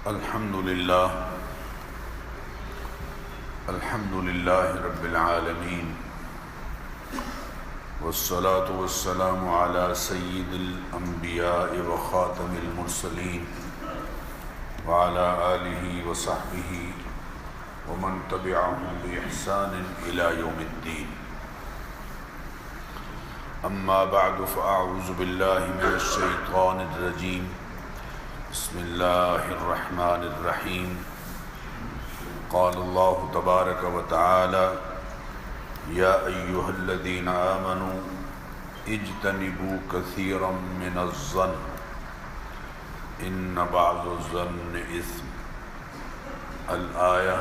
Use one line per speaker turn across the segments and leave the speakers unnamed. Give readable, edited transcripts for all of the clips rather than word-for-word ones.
الحمد لله رب العالمين والصلاة والسلام على سيد الأنبياء وخاتم المرسلين وعلى آله وصحبه ومن تبعهم بإحسان إلى يوم الدين. أما بعد فأعوذ بالله من الشيطان الرجيم. بسم الله الرحمن الرحيم. قال الله تبارك وتعالى: يا أيها الذين آمنوا اجتنبوا كثيرا من الظن إن بعض الظن إثم. الآية.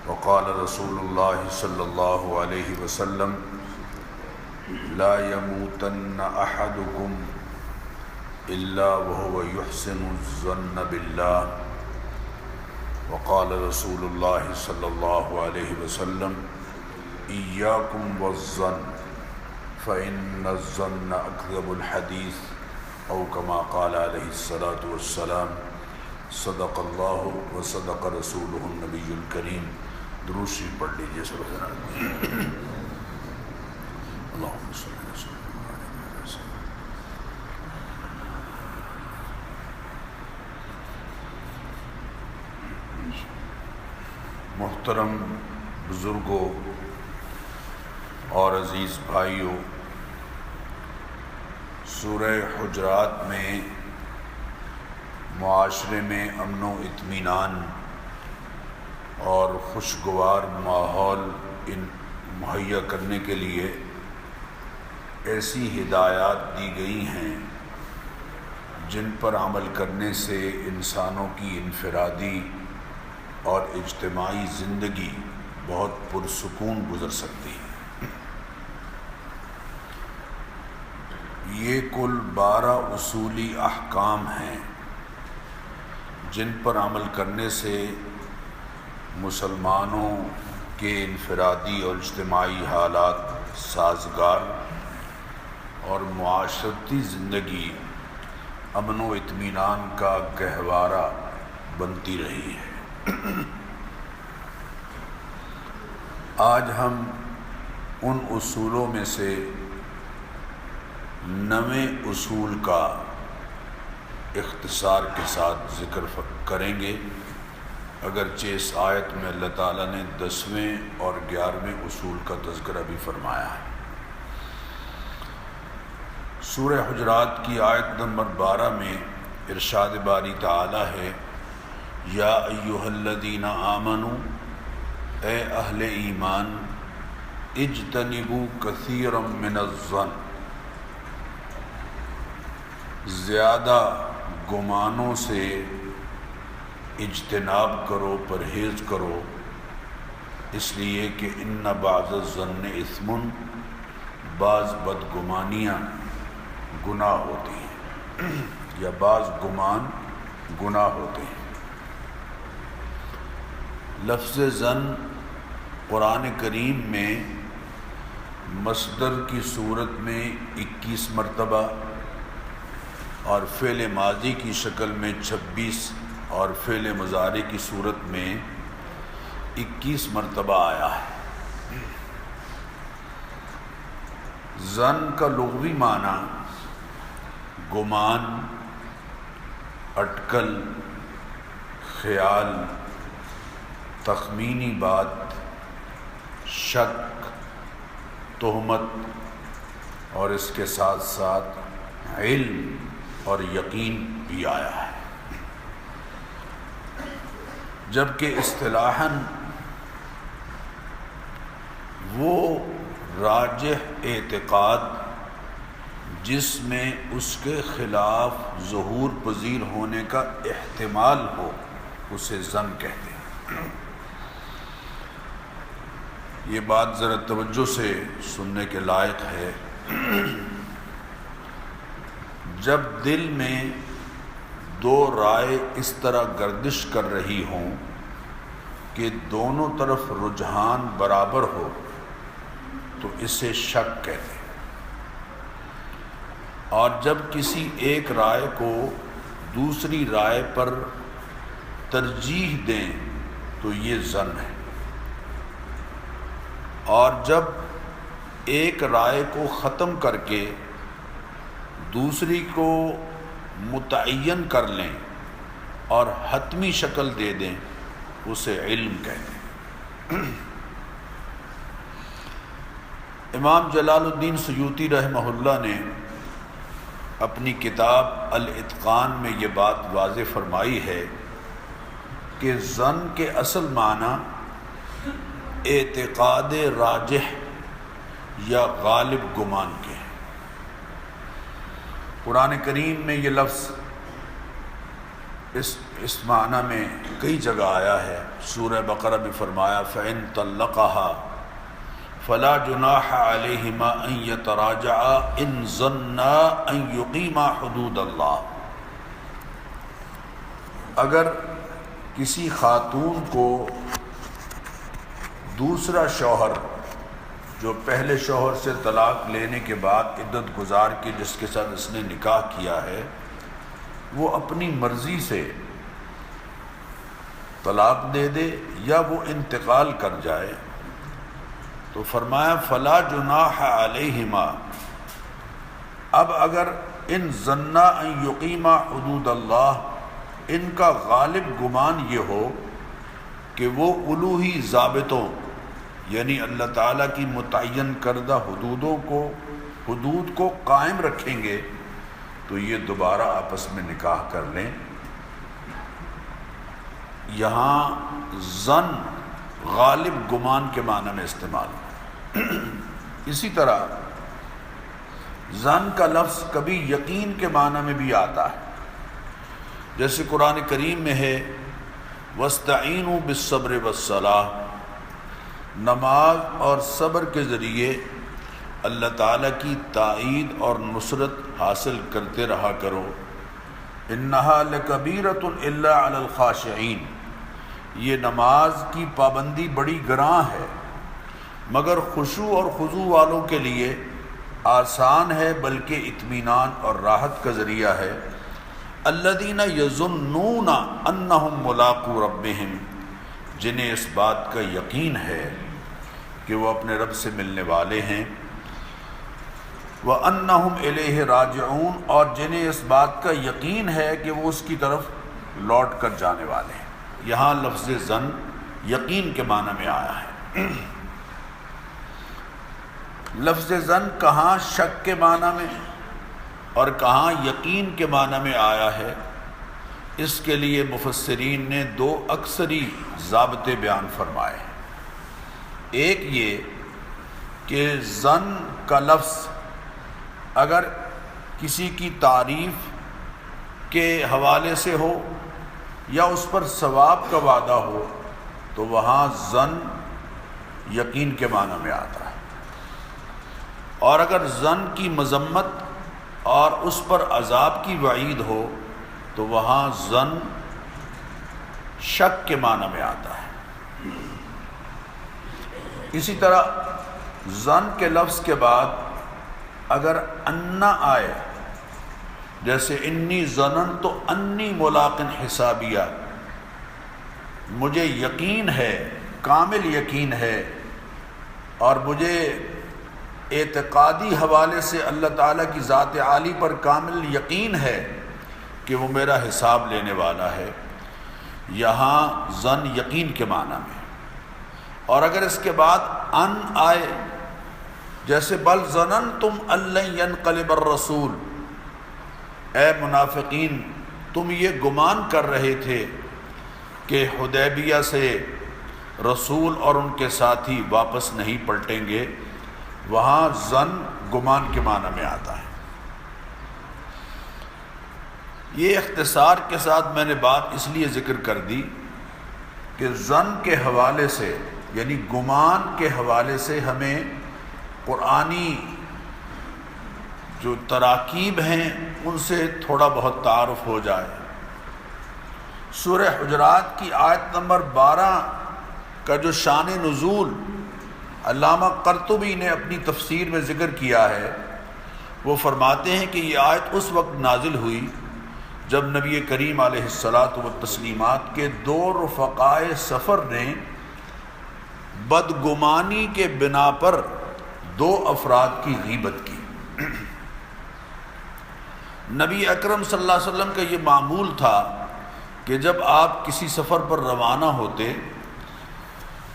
وقال رسول الله صلى الله عليه وسلم: لا يموتن أحدكم إلا وهو يحسن الظن بالله. وقال رسول الله صلى الله عليه وسلم: إياكم والظن فإن الظن أكذب الحديث، أو كما قال عليه الصلاة والسلام. صدق الله وصدق رسوله النبي الكريم. درود شریف پڑھ لیجیے سب حضرات. اللهم صل وسلم. محترم بزرگوں اور عزیز بھائیوں، سورہ حجرات میں معاشرے میں امن و اطمینان اور خوشگوار ماحول مہیا کرنے کے لیے ایسی ہدایات دی گئی ہیں جن پر عمل کرنے سے انسانوں کی انفرادی اور اجتماعی زندگی بہت پرسکون گزر سکتی ہے. یہ کل 12 اصولی احکام ہیں جن پر عمل کرنے سے مسلمانوں کے انفرادی اور اجتماعی حالات سازگار اور معاشرتی زندگی امن و اطمینان کا گہوارہ بنتی رہی ہے. آج ہم ان اصولوں میں سے 9 اصول کا اختصار کے ساتھ ذکر کریں گے، اگرچہ اس آیت میں اللہ تعالیٰ نے 10ویں اور 11ویں اصول کا تذکرہ بھی فرمایا ہے. سورہ حجرات کی آیت نمبر 12 میں ارشاد باری تعالیٰ ہے: یا ایھا الذین آمنوا، اے اہل ایمان، اجتنبوا کثیرا من الظن، زیادہ گمانوں سے اجتناب کرو، پرہیز کرو، اس لیے کہ ان بعض الظن اثم، بعض بدگمانیاں گناہ ہوتی ہیں یا بعض گمان گناہ ہوتے ہیں. لفظ ظن قرآن کریم میں مصدر کی صورت میں 21 مرتبہ اور فعل ماضی کی شکل میں 26 اور فعل مضارع کی صورت میں 21 مرتبہ آیا ہے. ظن کا لغوی معنی گمان، اٹکل، خیال، تخمینی بات، شک، تہمت اور اس کے ساتھ ساتھ علم اور یقین بھی آیا ہے. جبکہ اصطلاحاً وہ راجح اعتقاد جس میں اس کے خلاف ظہور پذیر ہونے کا احتمال ہو اسے ظن کہتے ہیں. یہ بات ذرا توجہ سے سننے کے لائق ہے. جب دل میں 2 رائے اس طرح گردش کر رہی ہوں کہ دونوں طرف رجحان برابر ہو تو اسے شک کہتے ہیں. اور جب کسی ایک رائے کو دوسری رائے پر ترجیح دیں تو یہ ظن ہے، اور جب ایک رائے کو ختم کر کے دوسری کو متعین کر لیں اور حتمی شکل دے دیں اسے علم کہتے ہیں۔ امام جلال الدین سیوطی رحمہ اللہ نے اپنی کتاب الاتقان میں یہ بات واضح فرمائی ہے کہ ظن کے اصل معنی اعتقاد راجح یا غالب گمان کے ہیں۔ قرآن کریم میں یہ لفظ اس معنی میں کئی جگہ آیا ہے۔ سورہ بقرہ میں فرمایا فَإِن طَلَّقَهَا فَلَا جُنَاحَ عَلَيْهِمَا أَن يَتَرَاجَعَا إِن ظَنَّا أَن يُقِيمَا حُدُودَ اللَّهِ۔ اگر کسی خاتون کو دوسرا شوہر جو پہلے شوہر سے طلاق لینے کے بعد عدت گزار کے جس کے ساتھ اس نے نکاح کیا ہے وہ اپنی مرضی سے طلاق دے دے یا وہ انتقال کر جائے، تو فرمایا فلا جناح علیہما، اب اگر ان ظنا ان یقیما حدود اللہ، ان کا غالب گمان یہ ہو کہ وہ الوہی ضابطوں یعنی اللہ تعالیٰ کی متعین کردہ حدود کو قائم رکھیں گے تو یہ دوبارہ آپس میں نکاح کر لیں۔ یہاں ظن غالب گمان کے معنی میں استعمال ہے۔ اسی طرح ظن کا لفظ کبھی یقین کے معنی میں بھی آتا ہے، جیسے قرآن کریم میں ہے وَاسْتَعِينُوا بِالصَّبْرِ وَالصَّلَاةِ، نماز اور صبر کے ذریعے اللہ تعالیٰ کی تائید اور نصرت حاصل کرتے رہا کرو۔ اِنَّهَا لَكَبِيرَةٌ إِلَّا عَلَى الْخَاشِعِينَ، یہ نماز کی پابندی بڑی گراں ہے مگر خشوع اور خضوع والوں کے لیے آسان ہے، بلکہ اطمینان اور راحت کا ذریعہ ہے۔ الَّذِينَ يَظُنُّونَ أَنَّهُمْ مُلَاقُو رَبِّهِمْ، جنہیں اس بات کا یقین ہے کہ وہ اپنے رب سے ملنے والے ہیں، وَأَنَّهُمْ إِلَيْهِ رَاجِعُونَ، اور جنہیں اس بات کا یقین ہے کہ وہ اس کی طرف لوٹ کر جانے والے ہیں۔ یہاں لفظ ظن یقین کے معنی میں آیا ہے۔ لفظ ظن کہاں شک کے معنی میں اور کہاں یقین کے معنی میں آیا ہے، اس کے لیے مفسرین نے دو اکثری ضابطے بیان فرمائے ہیں۔ ایک یہ کہ ظن کا لفظ اگر کسی کی تعریف کے حوالے سے ہو یا اس پر ثواب کا وعدہ ہو تو وہاں ظن یقین کے معنی میں آتا ہے، اور اگر ظن کی مذمت اور اس پر عذاب کی وعید ہو تو وہاں ظن شک کے معنی میں آتا ہے۔ اسی طرح ظن کے لفظ کے بعد اگر انا آئے، جیسے انی ظننت انی ملاق حسابیہ، مجھے یقین ہے، کامل یقین ہے، اور مجھے اعتقادی حوالے سے اللہ تعالیٰ کی ذات عالی پر کامل یقین ہے کہ وہ میرا حساب لینے والا ہے، یہاں ظن یقین کے معنی میں۔ اور اگر اس کے بعد ان آئے، جیسے بل ظننتم ان لن ينقلب الرسول، اے منافقین تم یہ گمان کر رہے تھے کہ حدیبیہ سے رسول اور ان کے ساتھی واپس نہیں پلٹیں گے، وہاں ظن گمان کے معنی میں آتا ہے۔ یہ اختصار کے ساتھ میں نے بات اس لیے ذکر کر دی کہ ظن کے حوالے سے یعنی گمان کے حوالے سے ہمیں قرآنی جو تراکیب ہیں ان سے تھوڑا بہت تعارف ہو جائے۔ سورہ حجرات کی آیت نمبر 12 کا جو شان نزول علامہ قرطبی نے اپنی تفسیر میں ذکر کیا ہے، وہ فرماتے ہیں کہ یہ آیت اس وقت نازل ہوئی جب نبی کریم علیہ الصلاۃ والتسلیمات کے 2 رفقائے سفر نے بدگمانی کے بنا پر 2 افراد کی غیبت کی۔ نبی اکرم صلی اللہ علیہ وسلم کا یہ معمول تھا کہ جب آپ کسی سفر پر روانہ ہوتے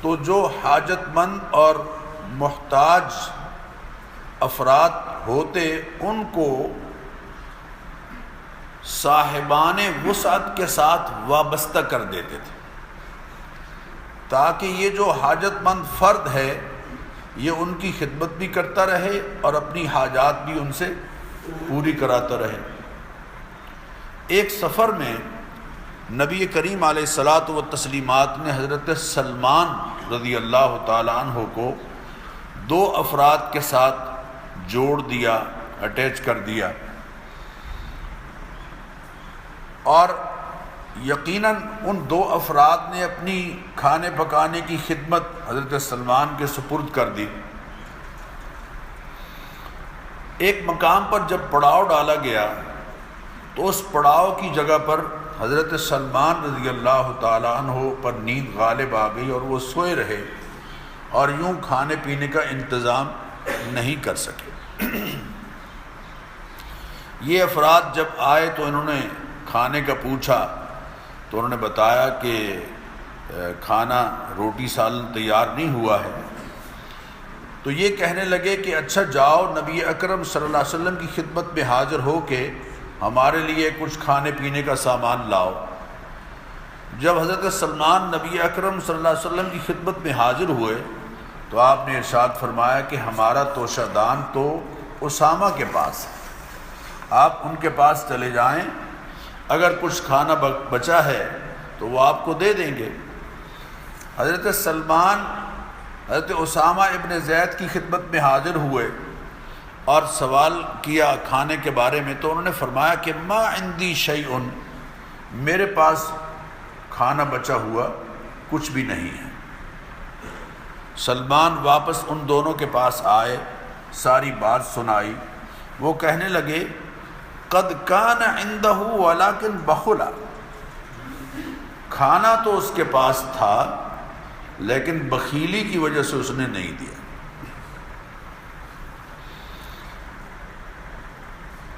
تو جو حاجت مند اور محتاج افراد ہوتے ان کو صاحبان وسعت کے ساتھ وابستہ کر دیتے تھے، تاکہ یہ جو حاجت مند فرد ہے یہ ان کی خدمت بھی کرتا رہے اور اپنی حاجات بھی ان سے پوری کراتا رہے۔ ایک سفر میں نبی کریم علیہ الصلاۃ والتسلیمات نے حضرت سلمان رضی اللہ تعالیٰ عنہ کو 2 افراد کے ساتھ جوڑ دیا، اٹیچ کر دیا، اور یقیناً ان 2 افراد نے اپنی کھانے پکانے کی خدمت حضرت سلمان کے سپرد کر دی۔ ایک مقام پر جب پڑاؤ ڈالا گیا تو اس پڑاؤ کی جگہ پر حضرت سلمان رضی اللہ تعالیٰ عنہ پر نیند غالب آ گئی اور وہ سوئے رہے اور یوں کھانے پینے کا انتظام نہیں کر سکے۔ یہ افراد جب آئے تو انہوں نے کھانے کا پوچھا تو انہوں نے بتایا کہ کھانا روٹی سالن تیار نہیں ہوا ہے۔ تو یہ کہنے لگے کہ اچھا جاؤ نبی اکرم صلی اللہ علیہ وسلم کی خدمت میں حاضر ہو کے ہمارے لیے کچھ کھانے پینے کا سامان لاؤ۔ جب حضرت سلمان نبی اکرم صلی اللہ علیہ وسلم کی خدمت میں حاضر ہوئے تو آپ نے ارشاد فرمایا کہ ہمارا توشہ دان تو اسامہ کے پاس ہے، آپ ان کے پاس چلے جائیں، اگر کچھ کھانا بچا ہے تو وہ آپ کو دے دیں گے۔ حضرت سلمان حضرت اسامہ ابن زید کی خدمت میں حاضر ہوئے اور سوال کیا کھانے کے بارے میں، تو انہوں نے فرمایا کہ ما عندی شیء، میرے پاس کھانا بچا ہوا کچھ بھی نہیں ہے۔ سلمان واپس ان دونوں کے پاس آئے، ساری بات سنائی، وہ کہنے لگے قد کان عندہ ولکن بخلا، کھانا تو اس کے پاس تھا لیکن بخیلی کی وجہ سے اس نے نہیں دیا۔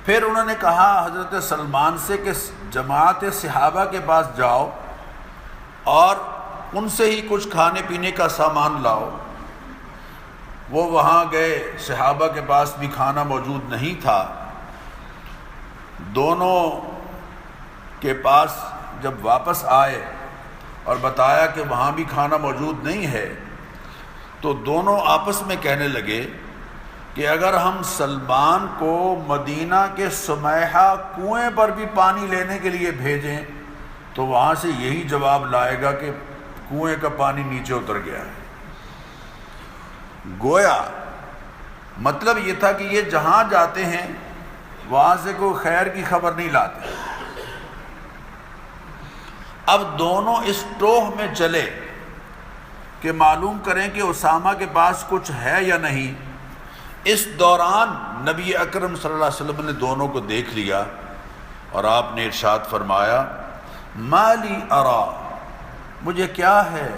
پھر انہوں نے کہا حضرت سلمان سے کہ جماعت صحابہ کے پاس جاؤ اور ان سے ہی کچھ کھانے پینے کا سامان لاؤ۔ وہ وہاں گئے، صحابہ کے پاس بھی کھانا موجود نہیں تھا۔ دونوں کے پاس جب واپس آئے اور بتایا کہ وہاں بھی کھانا موجود نہیں ہے تو دونوں آپس میں کہنے لگے کہ اگر ہم سلمان کو مدینہ کے سمیحہ کنویں پر بھی پانی لینے کے لیے بھیجیں تو وہاں سے یہی جواب لائے گا کہ کنویں کا پانی نیچے اتر گیا ہے۔ گویا مطلب یہ تھا کہ یہ جہاں جاتے ہیں وہاں سے کوئی خیر کی خبر نہیں لاتے۔ اب دونوں اس ٹوہ میں چلے کہ معلوم کریں کہ اسامہ کے پاس کچھ ہے یا نہیں۔ اس دوران نبی اکرم صلی اللہ علیہ وسلم نے دونوں کو دیکھ لیا اور آپ نے ارشاد فرمایا مالی ارا، مجھے کیا ہے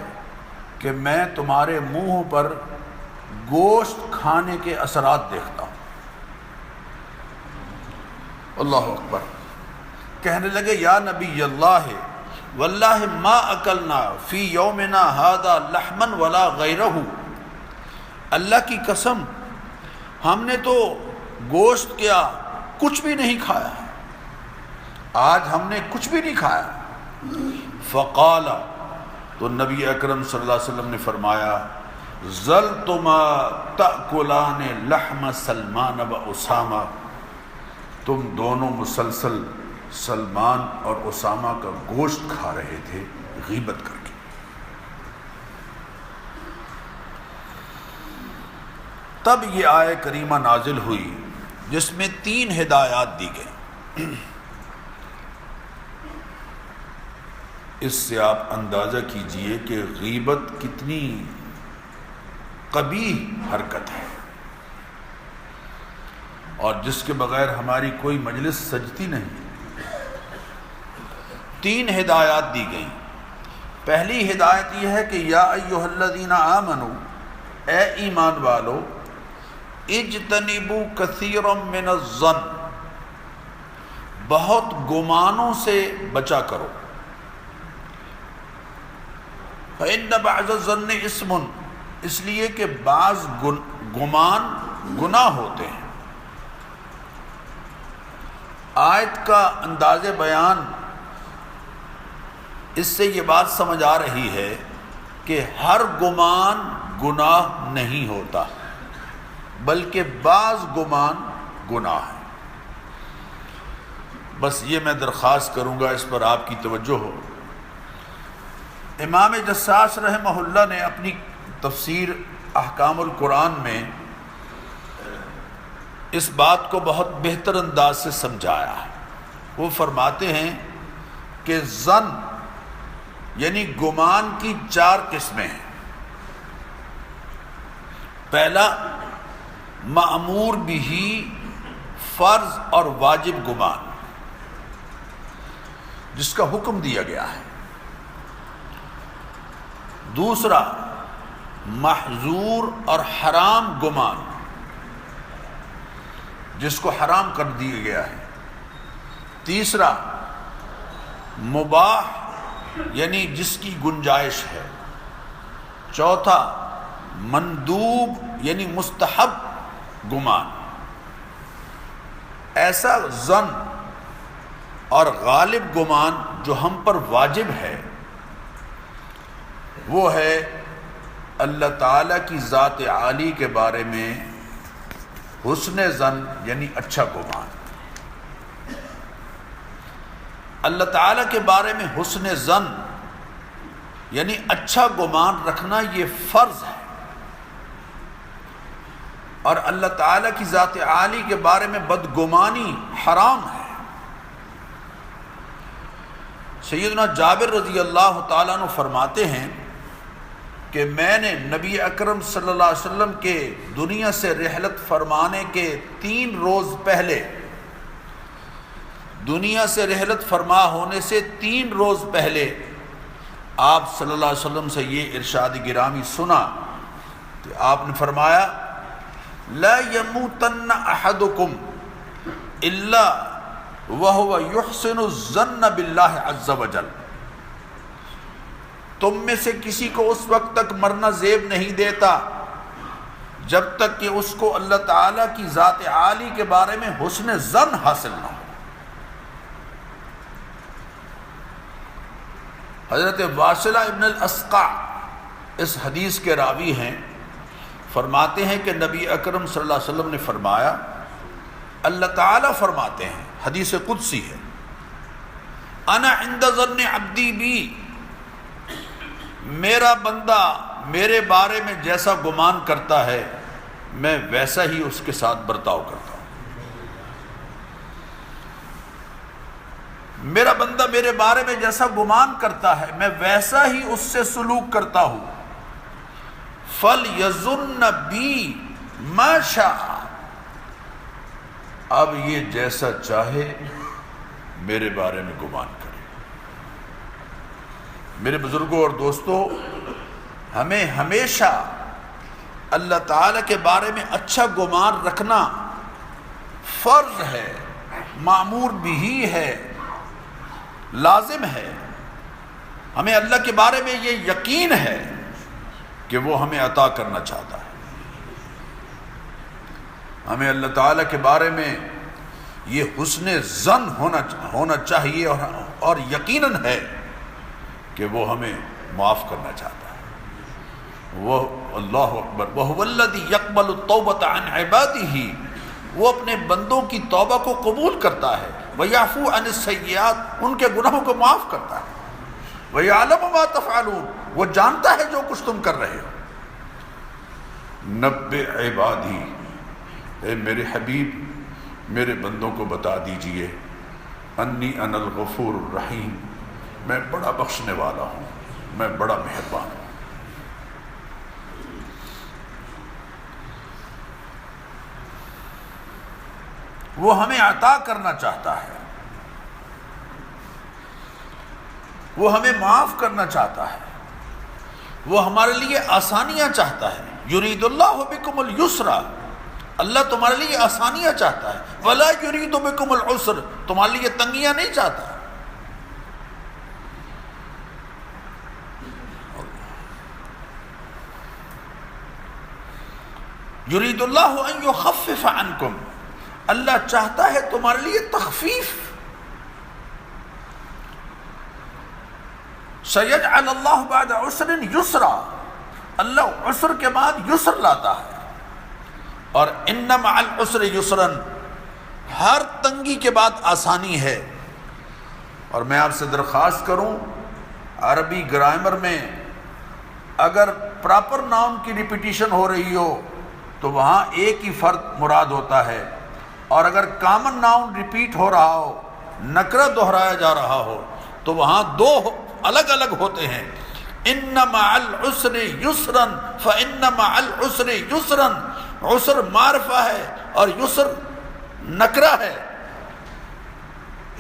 کہ میں تمہارے منہ پر گوشت کھانے کے اثرات دیکھتا ہوں۔ اللہ اکبر۔ کہنے لگے یا نبی اللہ واللہ ما اکلنا فی یومنا ھذا لحما ولا غیرہ، اللہ کی قسم ہم نے تو گوشت کیا کچھ بھی نہیں کھایا، آج ہم نے کچھ بھی نہیں کھایا۔ فقال، تو نبی اکرم صلی اللہ علیہ وسلم نے فرمایا ظلتما تأکلان لحم سلمان و اسامہ، تم دونوں مسلسل سلمان اور اسامہ کا گوشت کھا رہے تھے غیبت کر کے۔ تب یہ آیہ کریمہ نازل ہوئی جس میں 3 ہدایات دی گئیں۔ اس سے آپ اندازہ کیجئے کہ غیبت کتنی قبیح حرکت ہے اور جس کے بغیر ہماری کوئی مجلس سجتی نہیں۔ 3 ہدایات دی گئیں۔ پہلی ہدایت یہ ہے کہ یا ایھا الذین آمنوا، اے ایمان والو، اجتنبوا کثیرا من الظن، بہت گمانوں سے بچا کرو۔ فإن بعض الظن اسم، اس لیے کہ بعض گمان گناہ ہوتے ہیں۔ آیت کا انداز بیان اس سے یہ بات سمجھ آ رہی ہے کہ ہر گمان گناہ نہیں ہوتا، بلکہ بعض گمان گناہ ہے۔ بس یہ میں درخواست کروں گا، اس پر آپ کی توجہ ہو۔ امام جساس رحمہ اللہ نے اپنی تفسیر احکام القرآن میں اس بات کو بہت بہتر انداز سے سمجھایا ہے۔ وہ فرماتے ہیں کہ ظن یعنی گمان کی 4 قسمیں ہیں۔ پہلا مأمور بہ، فرض اور واجب گمان، جس کا حکم دیا گیا ہے۔ دوسرا محظور اور حرام گمان، جس کو حرام کر دیا گیا ہے۔ تیسرا مباح یعنی جس کی گنجائش ہے۔ چوتھا مندوب یعنی مستحب گمان۔ ایسا ظن اور غالب گمان جو ہم پر واجب ہے وہ ہے اللہ تعالیٰ کی ذات عالی کے بارے میں حسن ظن یعنی اچھا گمان۔ اللہ تعالیٰ کے بارے میں حسن ظن یعنی اچھا گمان رکھنا یہ فرض ہے، اور اللہ تعالیٰ کی ذات عالی کے بارے میں بدگمانی حرام ہے۔ سیدنا جابر رضی اللہ تعالیٰ عنہ فرماتے ہیں کہ میں نے نبی اکرم صلی اللہ علیہ وسلم کے دنیا سے رحلت فرمانے کے 3 روز پہلے، دنیا سے رحلت فرما ہونے سے 3 روز پہلے آپ صلی اللہ علیہ وسلم سے یہ ارشاد گرامی سنا کہ آپ نے فرمایا لا يموتن احدکم الا وهو يحسن الظن باللہ عز وجل، تم میں سے کسی کو اس وقت تک مرنا زیب نہیں دیتا جب تک کہ اس کو اللہ تعالیٰ کی ذات عالی کے بارے میں حسن ظن حاصل نہ ہو۔ حضرت واصلہ ابن الاسقع اس حدیث کے راوی ہیں، فرماتے ہیں کہ نبی اکرم صلی اللہ علیہ وسلم نے فرمایا، اللہ تعالیٰ فرماتے ہیں، حدیث قدسی ہے، انا عند ظن عبدی بی، میرا بندہ میرے بارے میں جیسا گمان کرتا ہے میں ویسا ہی اس کے ساتھ برتاؤ کرتا ہوں۔ میرا بندہ میرے بارے میں جیسا گمان کرتا ہے میں ویسا ہی اس سے سلوک کرتا ہوں۔ فَلْيَظُنَّ بِي مَا شَاءَ، اب یہ جیسا چاہے میرے بارے میں گمان کرے۔ میرے بزرگوں اور دوستوں، ہمیں ہمیشہ اللہ تعالیٰ کے بارے میں اچھا گمان رکھنا فرض ہے، مأمور بھی ہے، لازم ہے۔ ہمیں اللہ کے بارے میں یہ یقین ہے کہ وہ ہمیں عطا کرنا چاہتا ہے۔ ہمیں اللہ تعالیٰ کے بارے میں یہ حسن ظن ہونا چاہیے اور یقیناً ہے کہ وہ ہمیں معاف کرنا چاہتا ہے۔ وہ اللہ اکبر، وَهُوَ الَّذِي يَقْبَلُ التَّوْبَةَ عَنْ عِبَادِهِ، وہ اپنے بندوں کی توبہ کو قبول کرتا ہے، وَيَعْفُو عَنِ السَّيِّئَاتِ، ان کے گناہوں کو معاف کرتا ہے، وَيَعْلَمُ مَا تَفْعَلُونَ، وہ جانتا ہے جو کچھ تم کر رہے ہو۔ نَبِّئْ عِبَادِي، اے میرے حبیب میرے بندوں کو بتا دیجئے، انی انا الغفور الرحیم، میں بڑا بخشنے والا ہوں، میں بڑا مہربان ہوں۔ وہ ہمیں عطا کرنا چاہتا ہے۔ وہ ہمیں معاف کرنا چاہتا ہے، وہ ہمارے لیے آسانیاں چاہتا ہے۔ یرید اللہ بکم الیسر، اللہ تمہارے لیے آسانیاں چاہتا ہے، ولا یرید بکم العسر، تمہارے لیے تنگیاں نہیں چاہتا۔ یرید اللہ ان یخفف عنکم، اللہ چاہتا ہے تمہارے لیے تخفیف۔ سیجعل اللہ بعد عسر یسرا، اللہ عسر کے بعد یسر لاتا ہے۔ اور ان مع العسر یسرا، ہر تنگی کے بعد آسانی ہے۔ اور میں آپ سے درخواست کروں، عربی گرامر میں اگر پراپر ناؤن کی ریپیٹیشن ہو رہی ہو تو وہاں ایک ہی فرد مراد ہوتا ہے، اور اگر کامن ناؤن ریپیٹ ہو رہا ہو، نکرہ دہرایا جا رہا ہو، تو وہاں دو الگ الگ ہوتے ہیں۔ ان مع العسر یسرا فان مع العسر یسرا، عسر معرفہ ہے اور یسر نکرہ ہے۔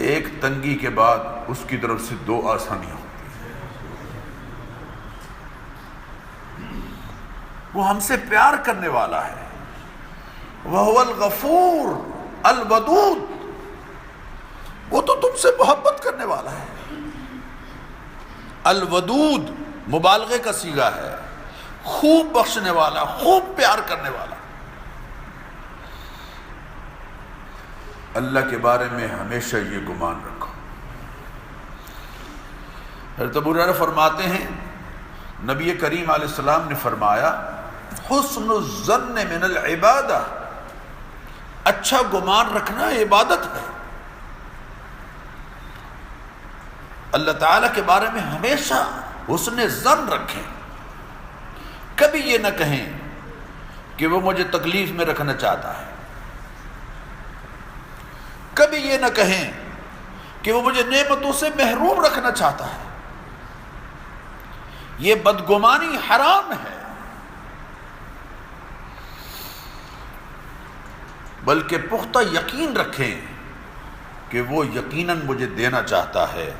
ایک تنگی کے بعد اس کی طرف سے دو آسانیاں ہوتی ہیں۔ وہ ہم سے پیار کرنے والا ہے، وَهُوَ الْغَفُورُ الْوَدُودُ، وہ تو تم سے محبت کرنے والا ہے۔ الودود مبالغے کا صیغہ ہے، خوب بخشنے والا، خوب پیار کرنے والا۔ اللہ کے بارے میں ہمیشہ یہ گمان رکھو۔ حضرت ابو ہریرہ فرماتے ہیں نبی کریم علیہ السلام نے فرمایا، حسن الظن من العبادہ، اچھا گمان رکھنا عبادت ہے۔ اللہ تعالیٰ کے بارے میں ہمیشہ حسن ظن رکھیں، کبھی یہ نہ کہیں کہ وہ مجھے تکلیف میں رکھنا چاہتا ہے، کبھی یہ نہ کہیں کہ وہ مجھے نعمتوں سے محروم رکھنا چاہتا ہے۔ یہ بدگمانی حرام ہے، بلکہ پختہ یقین رکھیں کہ وہ یقیناً مجھے دینا چاہتا ہے،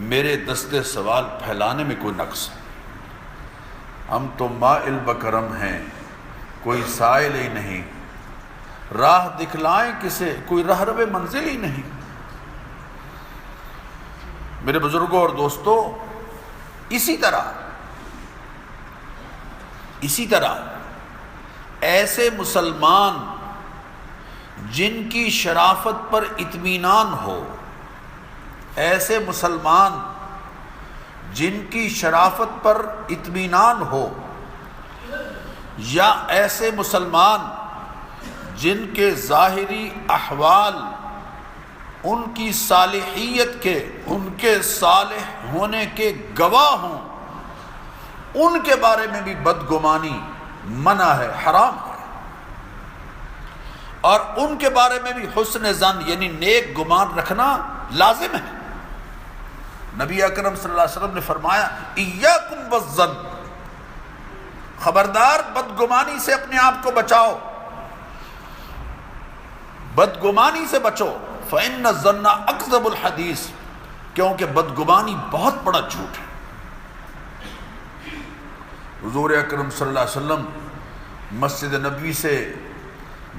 میرے دستے سوال پھیلانے میں کوئی نقص ہے۔ ہم تو مائل بکرم ہیں، کوئی سائل ہی نہیں، راہ دکھلائیں کسے، کوئی رہرو منزل ہی نہیں۔ میرے بزرگوں اور دوستوں، اسی طرح ایسے مسلمان جن کی شرافت پر اطمینان ہو، ایسے مسلمان جن کی شرافت پر اطمینان ہو، یا ایسے مسلمان جن کے ظاہری احوال ان کی صالحیت کے، ان کے صالح ہونے کے گواہ ہوں، ان کے بارے میں بھی بدگمانی منع ہے، حرام ہے۔ اور ان کے بارے میں بھی حسن ظن یعنی نیک گمان رکھنا لازم ہے۔ نبی اکرم صلی اللہ علیہ وسلم نے فرمایا، ایاکم والظن، خبردار بدگمانی سے اپنے آپ کو بچاؤ، بدگمانی سے بچو، فإن الظن اکذب الحدیث، کیونکہ بدگمانی بہت بڑا جھوٹ ہے۔ حضور اکرم صلی اللہ علیہ وسلم مسجد نبوی سے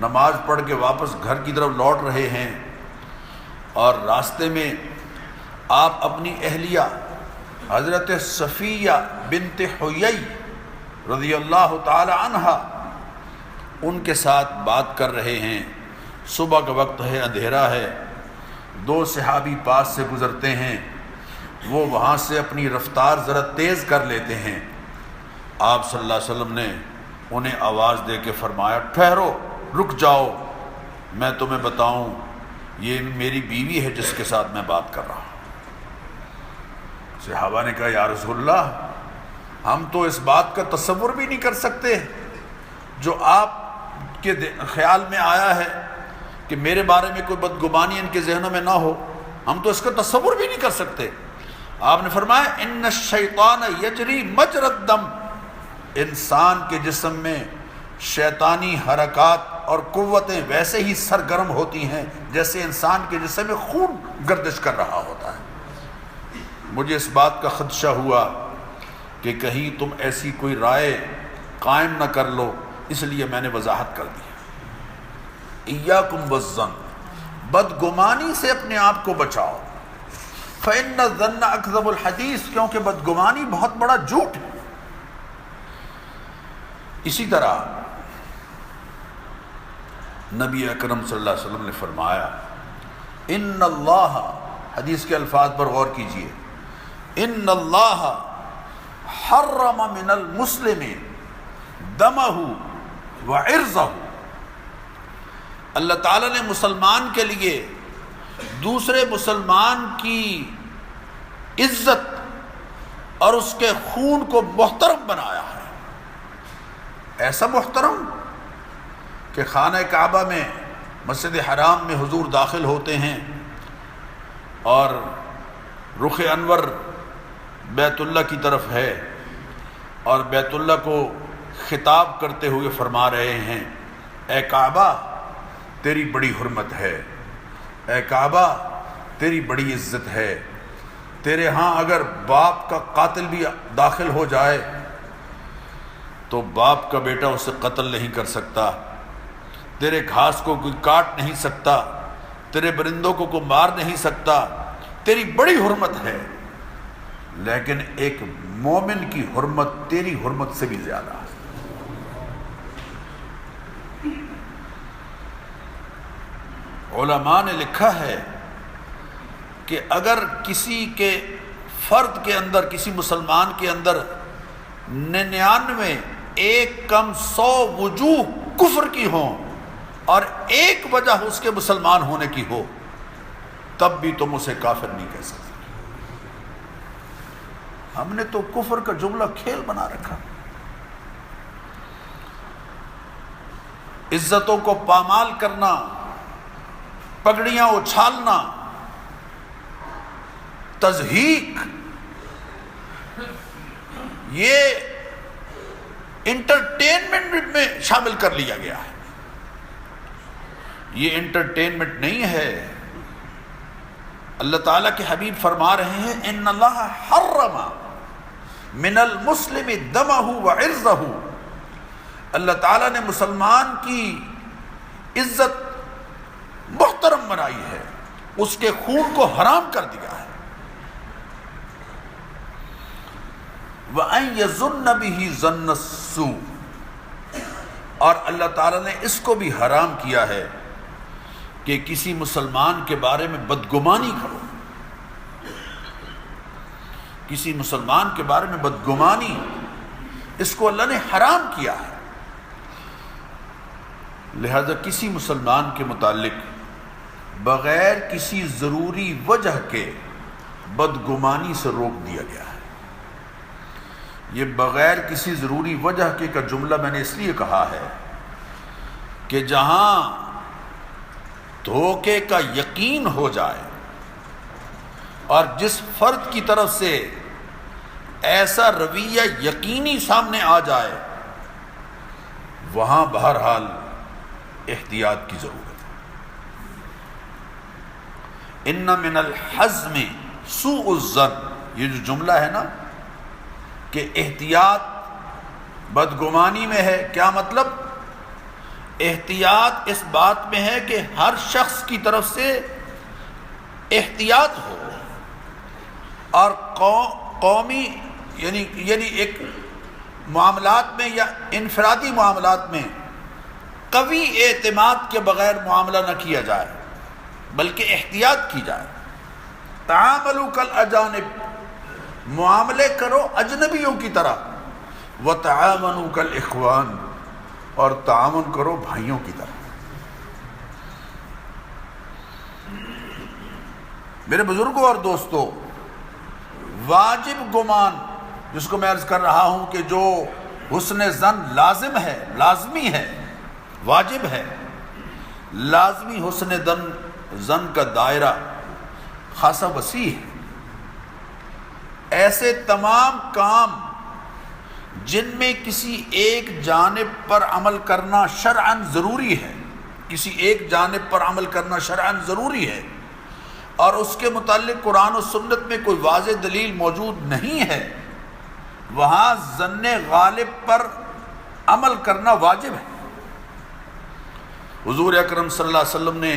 نماز پڑھ کے واپس گھر کی طرف لوٹ رہے ہیں، اور راستے میں آپ اپنی اہلیہ حضرت صفیہ بنت حیی رضی اللہ تعالی عنہا ان کے ساتھ بات کر رہے ہیں۔ صبح کا وقت ہے، اندھیرا ہے، دو صحابی پاس سے گزرتے ہیں، وہ وہاں سے اپنی رفتار ذرا تیز کر لیتے ہیں۔ آپ صلی اللہ علیہ وسلم نے انہیں آواز دے کے فرمایا، ٹھہرو، رک جاؤ، میں تمہیں بتاؤں، یہ میری بیوی ہے جس کے ساتھ میں بات کر رہا ہوں۔ صحابہ نے کہا، یا رسول اللہ، ہم تو اس بات کا تصور بھی نہیں کر سکتے جو آپ کے خیال میں آیا ہے کہ میرے بارے میں کوئی بدگمانی ان کے ذہنوں میں نہ ہو، ہم تو اس کا تصور بھی نہیں کر سکتے۔ آپ نے فرمایا، ان الشیطان یجری مجری الدم، انسان کے جسم میں شیطانی حرکات اور قوتیں ویسے ہی سرگرم ہوتی ہیں جیسے انسان کے جسم میں خون گردش کر رہا ہوتا ہے۔ مجھے اس بات کا خدشہ ہوا کہ کہیں تم ایسی کوئی رائے قائم نہ کر لو، اس لیے میں نے وضاحت کر دی۔ ایاکم والظن، بدگمانی سے اپنے آپ کو بچاؤ۔ فإن الظن اکذب الحدیث، کیونکہ بدگمانی بہت بڑا جھوٹ ہے۔ اسی طرح نبی اکرم صلی اللہ علیہ وسلم نے فرمایا، ان اللہ، حدیث کے الفاظ پر غور کیجئے، ان اللہ حرم من المسلم دمہ وعرضہ، اللہ تعالیٰ نے مسلمان کے لیے دوسرے مسلمان کی عزت اور اس کے خون کو محترم بنایا ہے۔ ایسا محترم کہ خانہ کعبہ میں، مسجد حرام میں حضور داخل ہوتے ہیں اور رخ انور بیت اللہ کی طرف ہے، اور بیت اللہ کو خطاب کرتے ہوئے فرما رہے ہیں، اے کعبہ تیری بڑی حرمت ہے، اے کعبہ تیری بڑی عزت ہے، تیرے ہاں اگر باپ کا قاتل بھی داخل ہو جائے تو باپ کا بیٹا اسے قتل نہیں کر سکتا، تیرے گھاس کو کوئی کاٹ نہیں سکتا، تیرے برندوں کو کوئی مار نہیں سکتا، تیری بڑی حرمت ہے، لیکن ایک مومن کی حرمت تیری حرمت سے بھی زیادہ ہے۔ علماء نے لکھا ہے کہ اگر کسی کے فرد کے اندر، کسی مسلمان کے اندر 99 ایک کم 100 وجوہ کفر کی ہوں اور ایک وجہ اس کے مسلمان ہونے کی ہو، تب بھی تم اسے کافر نہیں کہہ سکتے۔ ہم نے تو کفر کا جملہ کھیل بنا رکھا، عزتوں کو پامال کرنا، پگڑیاں اچھالنا، تضحیک، یہ انٹرٹینمنٹ میں شامل کر لیا گیا ہے۔ یہ انٹرٹینمنٹ نہیں ہے۔ اللہ تعالیٰ کے حبیب فرما رہے ہیں، ان اللہ حرم من المسلم دمہ وعرضہ، اللہ تعالیٰ نے مسلمان کی عزت محترم بنائی ہے، اس کے خون کو حرام کر دیا ہے۔ وَأَن يَظُنَّ بِهِ ظَنَّ السُّوءِ، اور اللہ تعالیٰ نے اس کو بھی حرام کیا ہے کہ کسی مسلمان کے بارے میں بدگمانی کرو۔ کسی مسلمان کے بارے میں بدگمانی، اس کو اللہ نے حرام کیا ہے۔ لہذا کسی مسلمان کے متعلق بغیر کسی ضروری وجہ کے بدگمانی سے روک دیا گیا ہے۔ یہ بغیر کسی ضروری وجہ کے کا جملہ میں نے اس لیے کہا ہے کہ جہاں دھوکے کا یقین ہو جائے اور جس فرد کی طرف سے ایسا رویہ یقینی سامنے آ جائے، وہاں بہرحال احتیاط کی ضرورت ہے۔ ان من الحزم سوء الظن، یہ جو جملہ ہے نا کہ احتیاط بدگمانی میں ہے، کیا مطلب؟ احتیاط اس بات میں ہے کہ ہر شخص کی طرف سے احتیاط ہو، اور قومی یعنی ایک معاملات میں یا انفرادی معاملات میں قوی اعتماد کے بغیر معاملہ نہ کیا جائے، بلکہ احتیاط کی جائے۔ تعاملوا کالاجانب، معاملے کرو اجنبیوں کی طرح، وتعاونوا کالاخوان، اور تعاون کرو بھائیوں کی طرح۔ میرے بزرگوں اور دوستوں، واجب گمان، جس کو میں عرض کر رہا ہوں کہ جو حسن ظن لازم ہے، لازمی ہے، واجب ہے، لازمی حسن ظن کا دائرہ خاصا وسیع ہے۔ ایسے تمام کام جن میں کسی ایک جانب پر عمل کرنا شرعاً ضروری ہے، کسی ایک جانب پر عمل کرنا شرعاً ضروری ہے، اور اس کے متعلق قرآن و سنت میں کوئی واضح دلیل موجود نہیں ہے، وہاں ظن غالب پر عمل کرنا واجب ہے۔ حضور اکرم صلی اللہ علیہ وسلم نے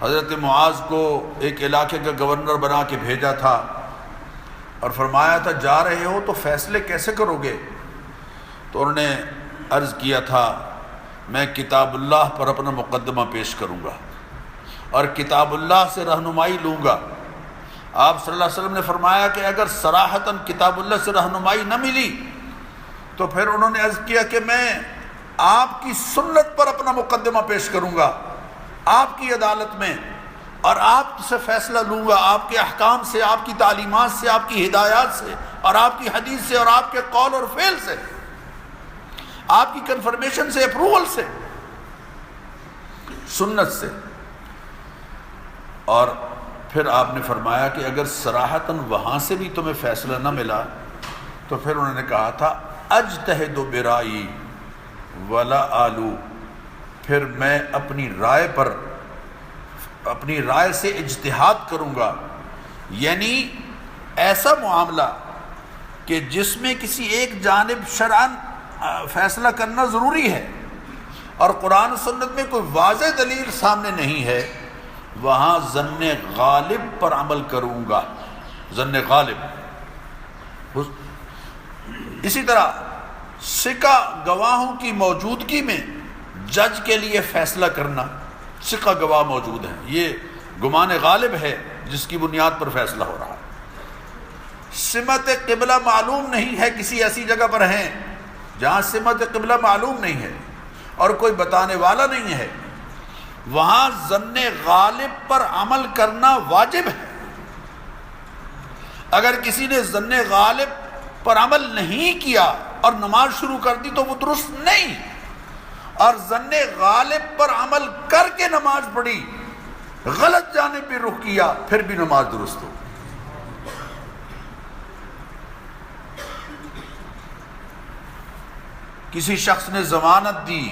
حضرت معاذ کو ایک علاقے کا گورنر بنا کے بھیجا تھا اور فرمایا تھا جا رہے ہو تو فیصلے کیسے کرو گے؟ تو انہوں نے عرض کیا تھا میں کتاب اللہ پر اپنا مقدمہ پیش کروں گا اور کتاب اللہ سے رہنمائی لوں گا۔ آپ صلی اللہ علیہ وسلم نے فرمایا کہ اگر صراحتاً کتاب اللہ سے رہنمائی نہ ملی تو پھر انہوں نے عرض کیا کہ میں آپ کی سنت پر اپنا مقدمہ پیش کروں گا، آپ کی عدالت میں، اور آپ سے فیصلہ لوں گا، آپ کے احکام سے، آپ کی تعلیمات سے، آپ کی ہدایات سے، اور آپ کی حدیث سے، اور آپ کے قول اور فعل سے، آپ کی کنفرمیشن سے، اپروول سے، سنت سے۔ اور پھر آپ نے فرمایا کہ اگر صراحتاً وہاں سے بھی تمہیں فیصلہ نہ ملا تو پھر انہوں نے کہا تھا اجتہد برائی ولا آلو، پھر میں اپنی رائے سے اجتہاد کروں گا، یعنی ایسا معاملہ کہ جس میں کسی ایک جانب شرعاً فیصلہ کرنا ضروری ہے اور قرآن و سنت میں کوئی واضح دلیل سامنے نہیں ہے، وہاں ظن غالب پر عمل کروں گا، ظن غالب۔ اسی طرح ثقہ گواہوں کی موجودگی میں جج کے لیے فیصلہ کرنا، ثقہ گواہ موجود ہیں، یہ گمان غالب ہے جس کی بنیاد پر فیصلہ ہو رہا ہے۔ سمت قبلہ معلوم نہیں ہے، کسی ایسی جگہ پر ہیں جہاں سمت قبلہ معلوم نہیں ہے اور کوئی بتانے والا نہیں ہے، وہاں ظن غالب پر عمل کرنا واجب ہے۔ اگر کسی نے ظن غالب پر عمل نہیں کیا اور نماز شروع کر دی تو وہ درست نہیں، اور ظن غالب پر عمل کر کے نماز پڑھی، غلط جانب پہ رخ کیا، پھر بھی نماز درست ہو۔ کسی شخص نے ضمانت دی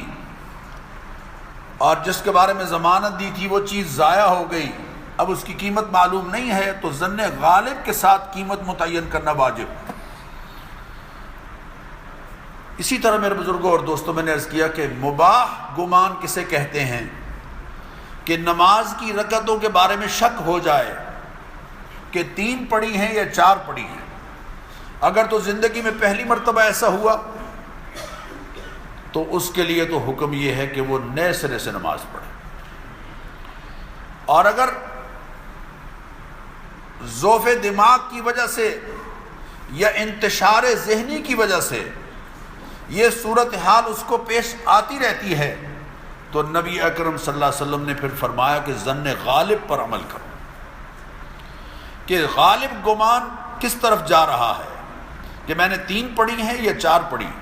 اور جس کے بارے میں ضمانت دی تھی وہ چیز ضائع ہو گئی، اب اس کی قیمت معلوم نہیں ہے تو ظن غالب کے ساتھ قیمت متعین کرنا واجب۔ اسی طرح میرے بزرگوں اور دوستوں میں نے عرض کیا کہ مباح گمان کسے کہتے ہیں کہ نماز کی رکعتوں کے بارے میں شک ہو جائے کہ 3 پڑھی ہیں یا 4 پڑھی ہیں، اگر تو زندگی میں پہلی مرتبہ ایسا ہوا تو اس کے لیے تو حکم یہ ہے کہ وہ نئے سرے سے نماز پڑھے، اور اگر ضعف دماغ کی وجہ سے یا انتشار ذہنی کی وجہ سے یہ صورتحال اس کو پیش آتی رہتی ہے تو نبی اکرم صلی اللہ علیہ وسلم نے پھر فرمایا کہ ظن غالب پر عمل کرو، کہ غالب گمان کس طرف جا رہا ہے، کہ میں نے 3 پڑھی ہیں یا 4 پڑھی ہیں۔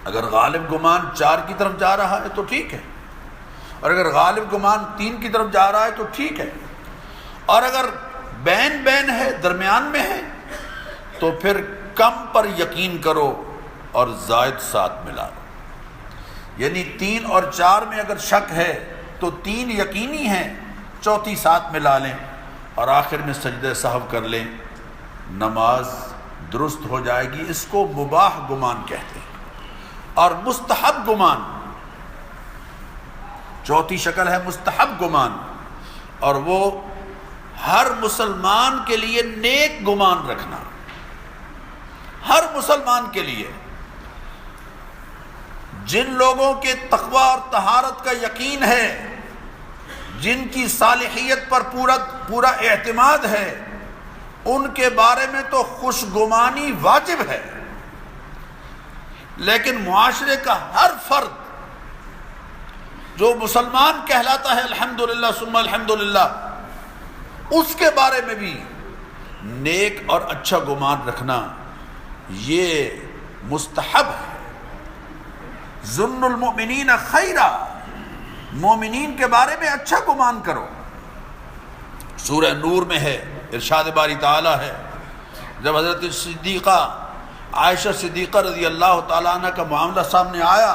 اگر غالب گمان 4 کی طرف جا رہا ہے تو ٹھیک ہے، اور اگر غالب گمان 3 کی طرف جا رہا ہے تو ٹھیک ہے، اور اگر بین ہے، درمیان میں ہے، تو پھر کم پر یقین کرو اور زائد ساتھ ملا لو، یعنی 3 اور 4 میں اگر شک ہے تو 3 یقینی ہیں، 4 ساتھ ملا لیں اور آخر میں سجدہ سہو کر لیں، نماز درست ہو جائے گی۔ اس کو مباح گمان کہتے ہیں۔ اور مستحب گمان، 4 شکل ہے مستحب گمان، اور وہ ہر مسلمان کے لیے نیک گمان رکھنا، ہر مسلمان کے لیے جن لوگوں کے تقوی اور طہارت کا یقین ہے، جن کی صالحیت پر پورا اعتماد ہے، ان کے بارے میں تو خوشگمانی واجب ہے، لیکن معاشرے کا ہر فرد جو مسلمان کہلاتا ہے الحمدللہ ثم الحمدللہ، اس کے بارے میں بھی نیک اور اچھا گمان رکھنا یہ مستحب ہے۔ ظن المؤمنین خیرا، مومنین کے بارے میں اچھا گمان کرو۔ سورہ نور میں ہے، ارشاد باری تعالیٰ ہے، جب حضرت صدیقہ عائشہ صدیقہ رضی اللہ تعالیٰ عنہ کا معاملہ سامنے آیا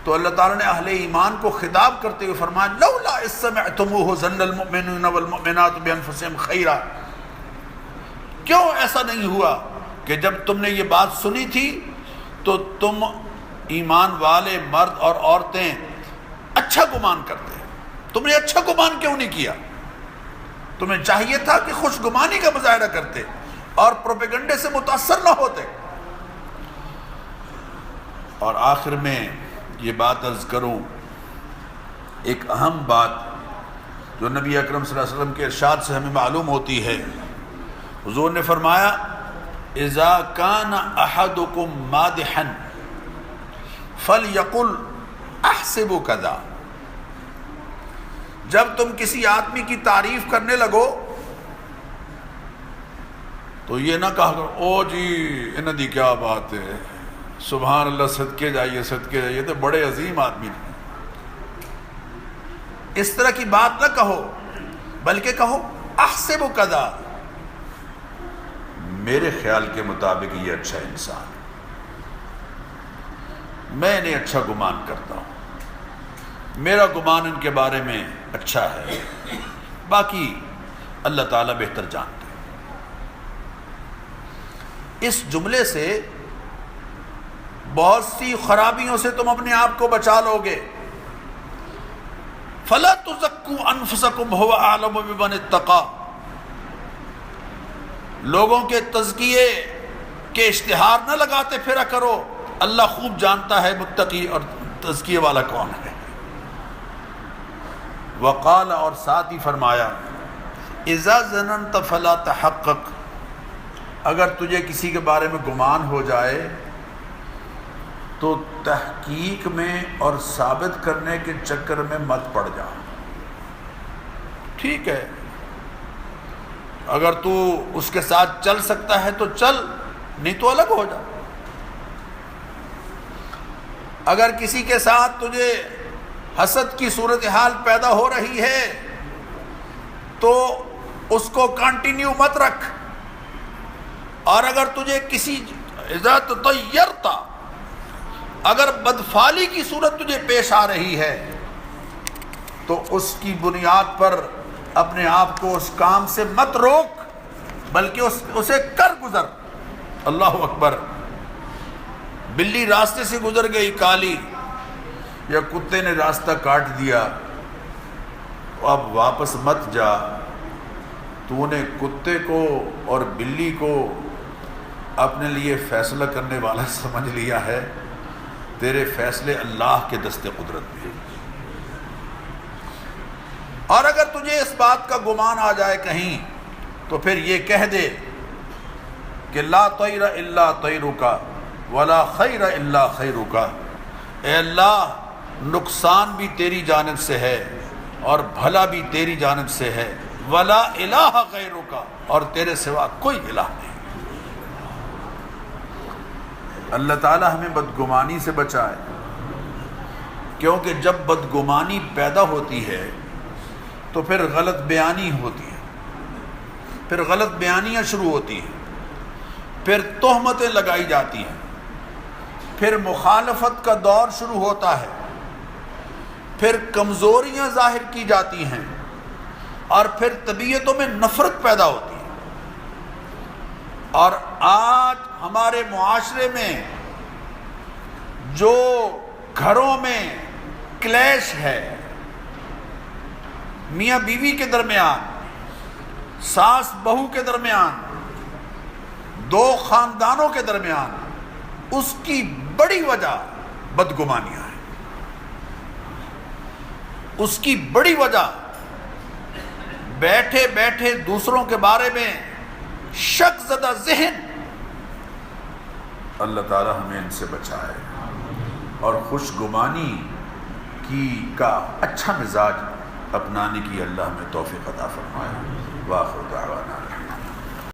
تو اللہ تعالیٰ نے اہل ایمان کو خطاب کرتے ہوئے فرمایا لولا اذ سمعتموہ ظن المؤمنون والمؤمنات بانفسہم خیرا، کیوں ایسا نہیں ہوا کہ جب تم نے یہ بات سنی تھی تو تم ایمان والے مرد اور عورتیں اچھا گمان کرتے؟ تم نے اچھا گمان کیوں نہیں کیا؟ تمہیں چاہیے تھا کہ خوش گمانی کا مظاہرہ کرتے اور پروپیگنڈے سے متاثر نہ ہوتے۔ اور آخر میں یہ بات عرض کروں، ایک اہم بات جو نبی اکرم صلی اللہ علیہ وسلم کے ارشاد سے ہمیں معلوم ہوتی ہے، حضور نے فرمایا اذا کان احدکم مادحا فلیقل احسب کذا، جب تم کسی آدمی کی تعریف کرنے لگو تو یہ نہ کہا کرو او جی انہاں دی کیا بات ہے، سبحان اللہ، صدقے جائیے صدقے جائیے، تو بڑے عظیم آدمی ہیں۔ اس طرح کی بات نہ کہو، بلکہ کہو احسب کذا، میرے خیال کے مطابق یہ اچھا انسان، میں انہیں اچھا گمان کرتا ہوں، میرا گمان ان کے بارے میں اچھا ہے، باقی اللہ تعالیٰ بہتر جانتے ہیں۔ اس جملے سے بہت سی خرابیوں سے تم اپنے آپ کو بچا لو گے۔ فَلَا تُزَكُّوا أَنفُسَكُمْ هُوَ أَعْلَمُ بِمَنِ اتَّقَىٰ، لوگوں کے تزکیے کے اشتہار نہ لگاتے پھرا کرو، اللہ خوب جانتا ہے متقی اور تزکیے والا کون ہے۔ وقال، اور ساتھ ہی فرمایا اذا ظننت فلا تحقق، اگر تجھے کسی کے بارے میں گمان ہو جائے تو تحقیق میں اور ثابت کرنے کے چکر میں مت پڑ جا۔ ٹھیک ہے، اگر تو اس کے ساتھ چل سکتا ہے تو چل، نہیں تو الگ ہو جا۔ اگر کسی کے ساتھ تجھے حسد کی صورتحال پیدا ہو رہی ہے تو اس کو کنٹینیو مت رکھ، اور اگر تجھے کسی اذا تطیرت، اگر بدفعلی کی صورت تجھے پیش آ رہی ہے تو اس کی بنیاد پر اپنے آپ کو اس کام سے مت روک، بلکہ اسے کر گزر۔ اللہ اکبر، بلی راستے سے گزر گئی کالی، یا کتے نے راستہ کاٹ دیا، اب واپس مت جا، تو نے کتے کو اور بلی کو اپنے لیے فیصلہ کرنے والا سمجھ لیا ہے، تیرے فیصلے اللہ کے دست قدرت میں۔ اور اگر تجھے اس بات کا گمان آ جائے کہیں تو پھر یہ کہہ دے کہ لا طیر الا طیرک ولا خیر الا خیرک، اے اللہ نقصان بھی تیری جانب سے ہے اور بھلا بھی تیری جانب سے ہے، ولا الہ غیرک، اور تیرے سوا کوئی الہ نہیں۔ اللہ تعالیٰ ہمیں بدگمانی سے بچائے، کیونکہ جب بدگمانی پیدا ہوتی ہے تو پھر غلط بیانی ہوتی ہے، پھر غلط بیانیاں شروع ہوتی ہیں، پھر تہمتیں لگائی جاتی ہیں، پھر مخالفت کا دور شروع ہوتا ہے، پھر کمزوریاں ظاہر کی جاتی ہیں، اور پھر طبیعتوں میں نفرت پیدا ہوتی ہے۔ اور آج ہمارے معاشرے میں جو گھروں میں کلیش ہے، میاں بیوی کے درمیان، ساس بہو کے درمیان، دو خاندانوں کے درمیان، اس کی بڑی وجہ بدگمانیاں ہیں۔ اس کی بڑی وجہ بیٹھے بیٹھے دوسروں کے بارے میں شک زدہ ذہن۔ اللہ تعالی ہمیں ان سے بچائے اور خوش گمانی کا اچھا مزاج اپنانے کی اللہ ہمیں توفیق عطا فرمائے۔ وآخر دعوانا